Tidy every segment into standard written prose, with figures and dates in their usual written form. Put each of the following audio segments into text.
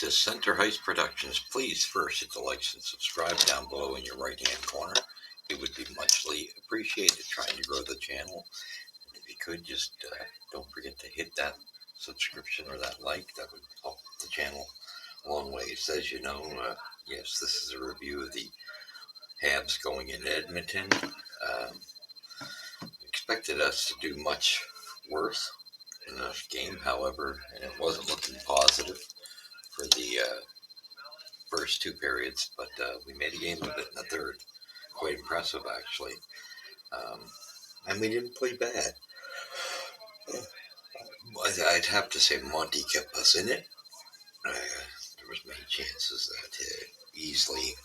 to Center Heights Productions. Please first hit the likes and subscribe down below in your right hand corner. It would be muchly appreciated trying to grow the channel. And if you could, just don't forget to hit that subscription or that like. That would help the channel a long ways. As you know, yes, this is a review of the Habs going into Edmonton. Expected us to do much worse in this game, however, and it wasn't looking positive for the first two periods, but we made a game of it in the third. Quite impressive, actually. Um, and we didn't play bad. I'd have to say Monty kept us in it. There was many chances that easily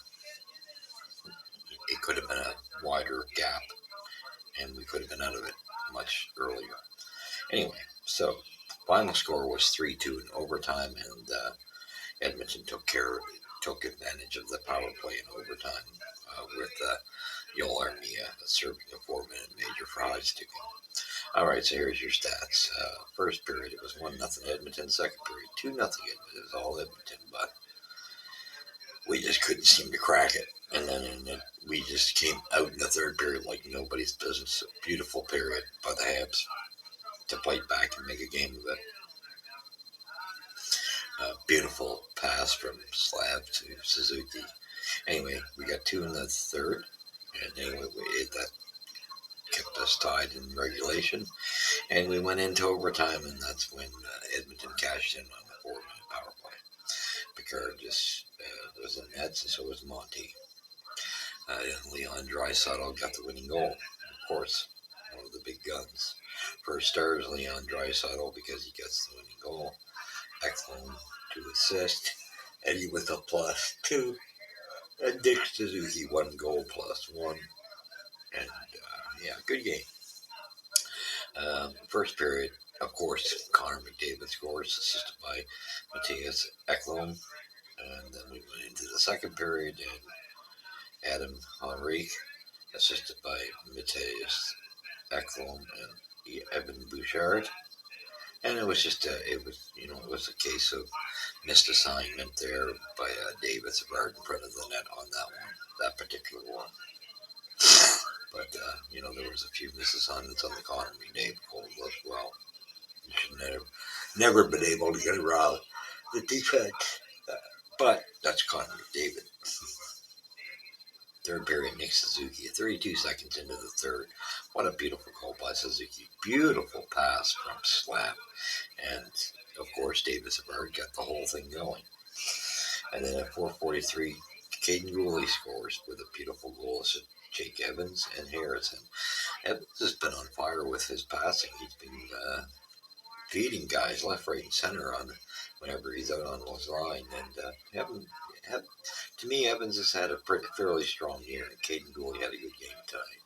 it could have been a wider gap, and we could have been out of it much earlier. Anyway, so final score was 3-2 in overtime, and Edmonton took advantage of the power play in overtime with Joel Armia serving a 4-minute major for high sticking. All right, so here's your stats. First period, it was 1-0 Edmonton. Second period, 2-0 Edmonton. It was all Edmonton, but we just couldn't seem to crack it. And then we just came out in the third period like nobody's business. A beautiful period by the Habs to fight back and make a game of it. Beautiful pass from Slav to Suzuki. Anyway, we got 2 in the third, and anyway, that kept us tied in regulation, and we went into overtime, and that's when Edmonton cashed in on the 4-minute power play. Picard just was in nets, and so was Monty. And Leon Draisaitl got the winning goal. Of course, one of the big guns. First star is Leon Draisaitl because he gets the winning goal. Ekholm to assist, Eddie with a +2, and Dick Suzuki 1 goal +1. And yeah, good game. First period, of course, Connor McDavid scores, assisted by Matthias Ekholm. And then we went into the second period, and Adam Henrique, assisted by Matthias Ekholm and Evan Bouchard. And it was just, it was a case of missed assignment there by David Savard in front of the net on that particular one. But, there was a few misassignments on the Connor McDavid goal as well. You should never been able to get around the defense. But that's Connor McDavid. Third period, Nick Suzuki, 32 seconds into the third. What a beautiful goal by Suzuki. Beautiful pass from Slav. And, of course, David Savard got the whole thing going. And then at 4:43, Caden Gooley scores with a beautiful goal to Jake Evans and Harrison. Evans has been on fire with his passing. He's been feeding guys left, right, and center on whenever he's out on his line. And to me, Evans has had a fairly strong year, and Caden Gooley had a good game tonight.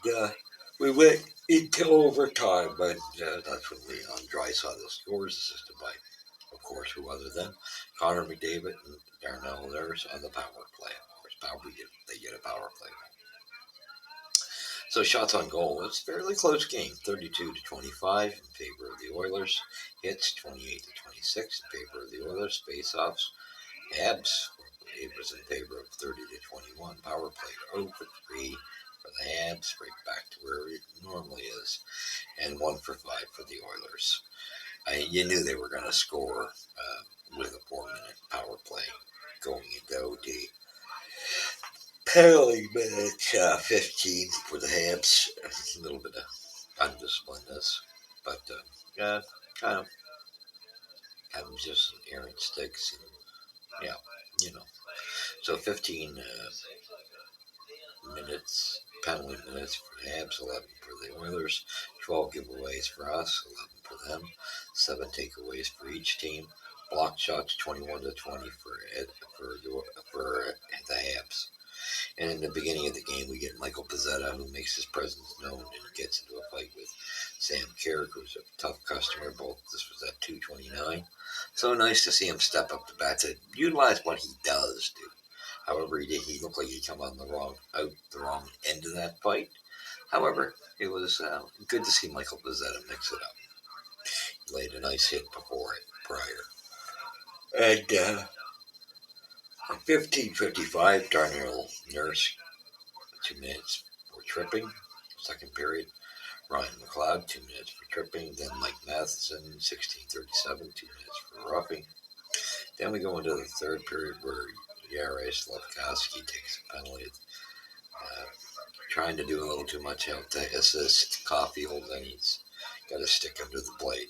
And we went into overtime, but that's when Leon Draisaitl scores, assisted by, of course, who other than Connor McDavid and Darnell Nurse on the power play. Of course, they get a power play. So shots on goal, it's a fairly close game, 32-25 in favor of the Oilers. Hits 28-26 in favor of the Oilers. Face-offs, Habs, it was in favor of 30-21. Power play 0 for 3 for the Habs, right back to where it normally is, and 1 for 5 for the Oilers. You knew they were going to score with a 4-minute power play going into OT. Penalty minutes 15 for the Habs. A little bit of undisciplinedness, but kind of having just some errant sticks. And, yeah, So 15 minutes, penalty minutes for the Habs, 11 for the Oilers, 12 giveaways for us, 11 for them, 7 takeaways for each team. Block shots 21-20 for the Habs. And in the beginning of the game, we get Michael Pezzetta, who makes his presence known and gets into a fight with Sam Carrick, who's a tough customer. This was at 2:29. So nice to see him step up to bat to utilize what he does do. However, he looked like he come on the wrong end of that fight. However, it was good to see Michael Pezzetta mix it up. He laid a nice hit prior. And 15:55, Darnell Nurse, 2 minutes for tripping. Second period, Ryan McLeod, 2 minutes for tripping. Then Mike Matheson, 16:37, 2 minutes for roughing. Then we go into the third period where Yara Slavkowski takes a penalty, trying to do a little too much help to assist Caulfield, and he's got to stick him to the blade.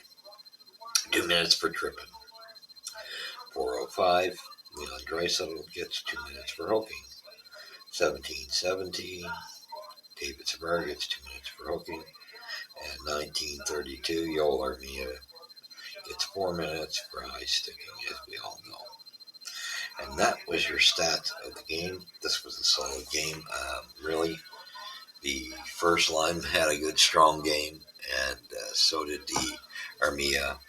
2 minutes for tripping. 4:05, Leon Draisaitl gets 2 minutes for hooking. 17:17, David Savard gets 2 minutes for hooking. And 19:32, Yoel Armia gets 4 minutes for high sticking, as we all know. And that was your stats of the game. This was a solid game. Really, the first line had a good, strong game, and so did the Armia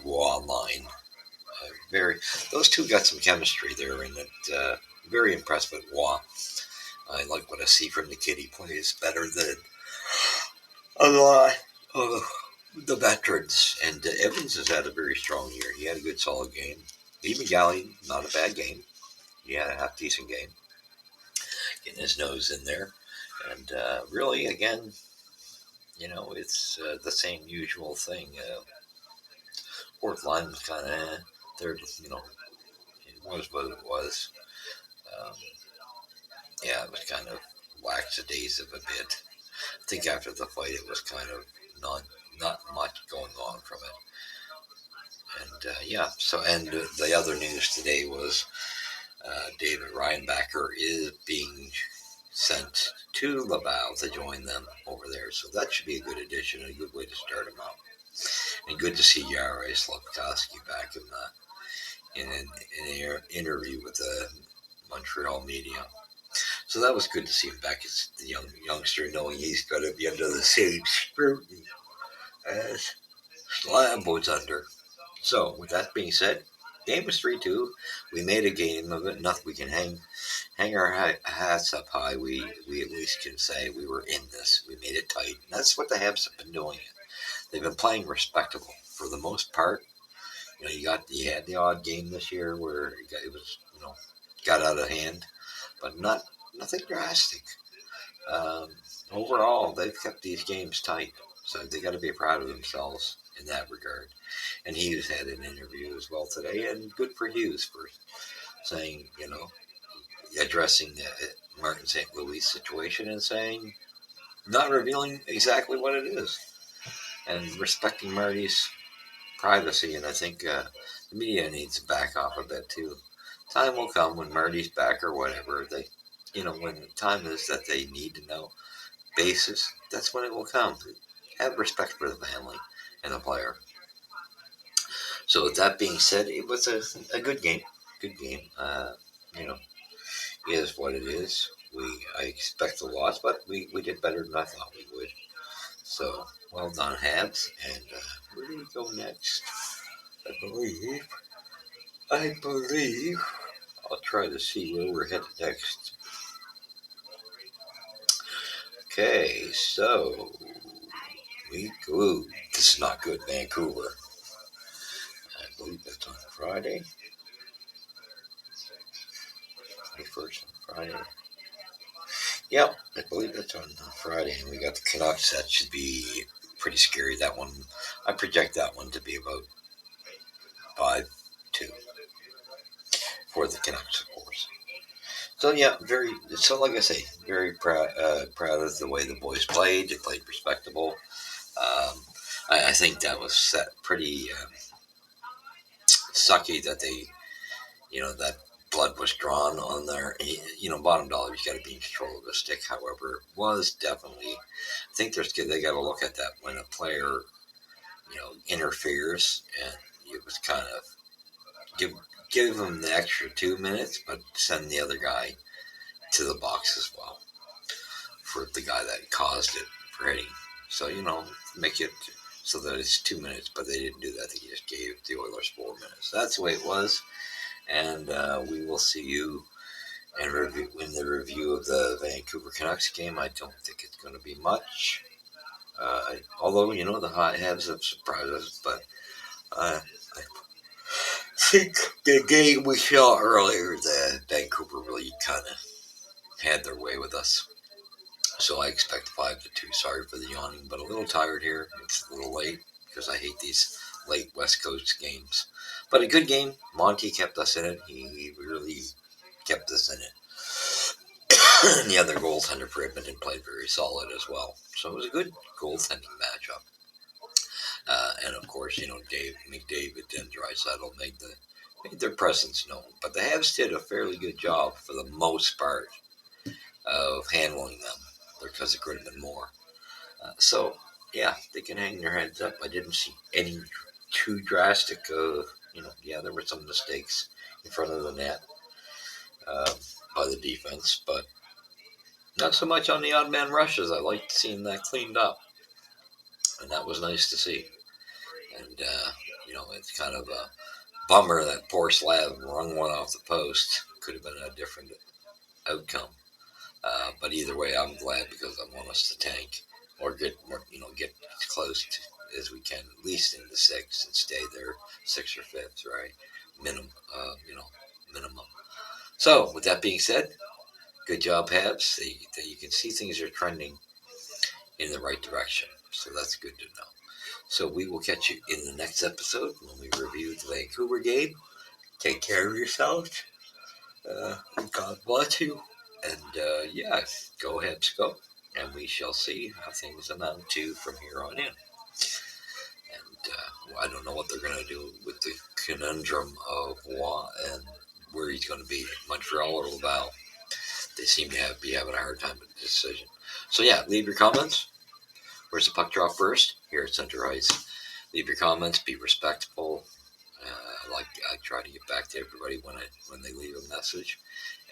Wall line. Those two got some chemistry there, and it very impressed with Wah. I like what I see from the kid. He plays better than a lot of the veterans. And Evans has had a very strong year. He had a good, solid game. Even Galley, not a bad game. He had a half decent game, getting his nose in there. And really, again, it's the same usual thing. Fourth line was kind of third. It was what it was. Um, yeah, it was kind of lackadaisical a bit. I think after the fight, it was kind of not much going on from it. And yeah, and the other news today was David Reinbacher is being sent to Laval to join them over there. So that should be a good addition and a good way to start him out. And good to see Jare Slafkovsky back in an interview with the Montreal media. So that was good to see him back as the youngster, knowing he's going to be under the same scrutiny as Slab was under. So, with that being said, game was 3-2. We made a game of it. Nothing we can hang our hats up high. We at least can say we were in this. We made it tight. And that's what the Habs have been doing. They've been playing respectable for the most part. You had the odd game this year where it was got out of hand, but nothing drastic. Um, Overall, they've kept these games tight, so they got to be proud of themselves in that regard. And Hughes had an interview as well today, and good for Hughes for saying, addressing the Martin St. Louis situation and saying, not revealing exactly what it is, and respecting Marty's privacy. And I think the media needs to back off a bit too. Time will come when Marty's back or whatever. When the time is that they need to know basis, that's when it will come. Have respect for the family and the player. So with that being said, it was a good game. Good game. Is what it is. I expect a loss, but we did better than I thought we would. So well done, Habs. And where do we go next? I believe. I'll try to see where we're headed next. Okay, so we go. This is not good, Vancouver. I believe that's on Friday. 21st on Friday. Yep, I believe that's on Friday. And we got the Canucks. That should be pretty scary. That one, I project that one to be about 5-2 for the Canucks, of course. So yeah, like I say, very proud of the way the boys played. They played respectable. I think that was set pretty sucky that that blood was drawn on there. Bottom dollar, you got to be in control of the stick. However, it was definitely. I think they got to look at that when a player, interferes, and it was kind of give him the extra 2 minutes, but send the other guy to the box as well for the guy that caused it for hitting. So make it so that it's 2 minutes, but they didn't do that. They just gave the Oilers 4 minutes. That's the way it was. And we will see you in the review of the Vancouver Canucks game. I don't think it's going to be much. Although, the Habs have surprised us, but think the game we saw earlier, the Vancouver really kind of had their way with us. So I expect 5-2. Sorry for the yawning, but a little tired here. It's a little late because I hate these late West Coast games. But a good game. Monty kept us in it. He really kept us in it. And the other goaltender for Edmonton played very solid as well. So it was a good goaltending matchup. And of course, Dave McDavid and Draisaitl made their presence known. But the Habs did a fairly good job for the most part of handling them because it could have been more. So, yeah, they can hang their heads up. I didn't see any too drastic, yeah, there were some mistakes in front of the net uh, by the defense, but not so much on the odd man rushes. I liked seeing that cleaned up, and that was nice to see. And, it's kind of a bummer that poor Slav rung one off the post. Could have been a different outcome. But either way, I'm glad because I want us to tank or get more, get as close to, as we can, at least in the six and stay there, sixth or fifth, right? Minimum, minimum. So with that being said, good job, Habs. You can see things are trending in the right direction. So that's good to know. So we will catch you in the next episode when we review the Vancouver game. Take care of yourselves. God bless you. And yeah, go Habs, go. And we shall see how things amount to from here on in. And I don't know what they're going to do with the conundrum of Waugh and where he's going to be, Montreal or Laval. They seem to be having a hard time with the decision. So yeah, leave your comments. Where's the puck drop first? Here at Center Ice. Leave your comments. Be respectful. I try to get back to everybody when they leave a message,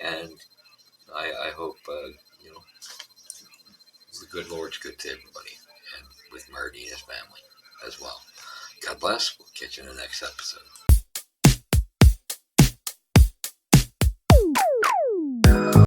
and I hope the good Lord's good to everybody, and with Marty and his family as well. God bless. We'll catch you in the next episode.